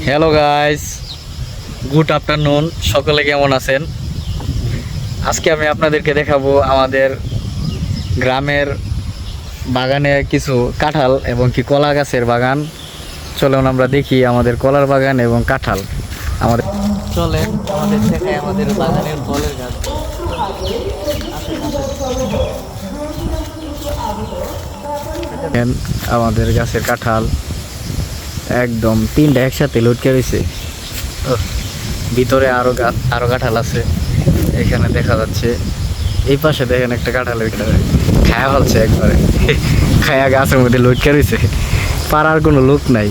Hello guys, good afternoon. সকলে কেমন আছেন? আজকে আমি আপনাদেরকে দেখাবো আমাদের গ্রামের বাগানে কিছু কাঁঠাল এবং কি কলা গাছের বাগান। চলুন আমরা দেখি আমাদের কলার বাগান এবং কাঁঠাল। আমাদের চলেন আমাদের দেখাই আমাদের বাগানের ফলের গাছ। আমাদের গাছের কাঁঠাল একদম তিনটা একসাথে লটকে রয়েছে। ভিতরে আরো কাঁঠাল আছে, এখানে দেখা যাচ্ছে। এই পাশে দেখেন একটা কাঁঠালের খায়া ফেলছে একবারে, খায়া গাছের মধ্যে লটকে রয়েছে। পাড়ার কোনো লোক নাই,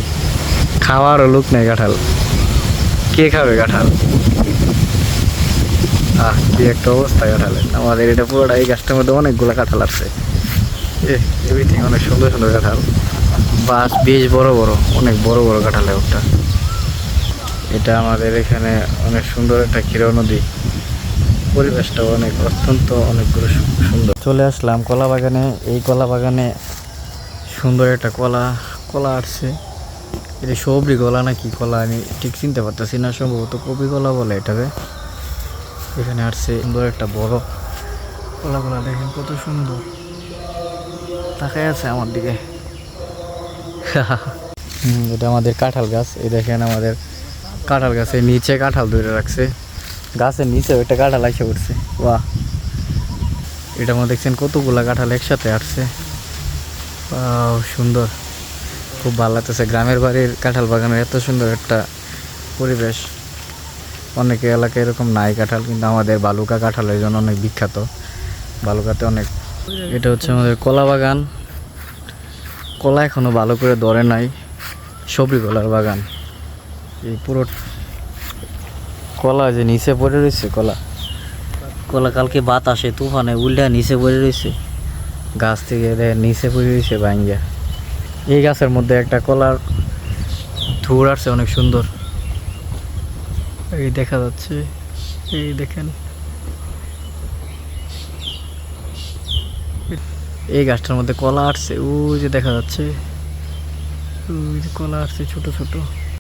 খাওয়ারও লোক নাই। কাঁঠাল কে খাবে? কাঁঠাল কি একটা অবস্থা কাঁঠালের। আমাদের এটা পুরোটা এই গাছটার মধ্যে অনেকগুলো কাঁঠাল আছে। এভরিথিং অনেক সুন্দর সুন্দর কাঁঠাল, বাস বেশ বড় বড়, অনেক বড় বড় কাঁঠালের একটা। এটা আমাদের এখানে অনেক সুন্দর একটা ক্ষীরা নদী, পরিবেশটা অনেকগুলো সুন্দর। চলে আসলাম কলা বাগানে। এই কলা বাগানে সুন্দর একটা কলা আসছে। এটা সবরি কলা নাকি কলা আমি ঠিক চিনতে পারতেছি না, সম্ভবত কপি কলা বলে এটাকে। এখানে আসছে সুন্দর একটা বড় কলা দেখেন কত সুন্দর তাকায় আছে আমার দিকে। এটা আমাদের কাঁঠাল গাছ। এই দেখেন আমাদের কাঁঠাল গাছের নিচে কাঁঠাল ধরে রাখছে, গাছের নিচে একটা কাঁঠাল এসে উঠছে। বাহ, এটার মধ্যে দেখছেন কতগুলা কাঁঠাল একসাথে আসছে। সুন্দর, খুব ভালো লাগতেছে। গ্রামের বাড়ির কাঁঠাল বাগানের এত সুন্দর একটা পরিবেশ। অনেকে এলাকায় এরকম নাই কাঁঠাল, কিন্তু আমাদের বালুকা কাঁঠালের জন্য অনেক বিখ্যাত। বালুকাতে অনেক। এটা হচ্ছে আমাদের কলা বাগান। কলা এখনো ভালো করে ধরে নাই, সবরি কলার বাগান। এই পুরো কলা যে নিচে পড়ে রয়েছে, কলা কালকে বাতাসে তুফানে উল্টা নিচে পড়ে রয়েছে, গাছ থেকে নিচে পড়ে রয়েছে ভাঙ্গিয়া। এই গাছের মধ্যে একটা কলার থুর আসছে, অনেক সুন্দর। এই দেখা যাচ্ছে, এই দেখেন এই গাছটার মধ্যে কলা আসছে। ওই যে দেখা যাচ্ছে, ওই যে কলা আসছে ছোট ছোট।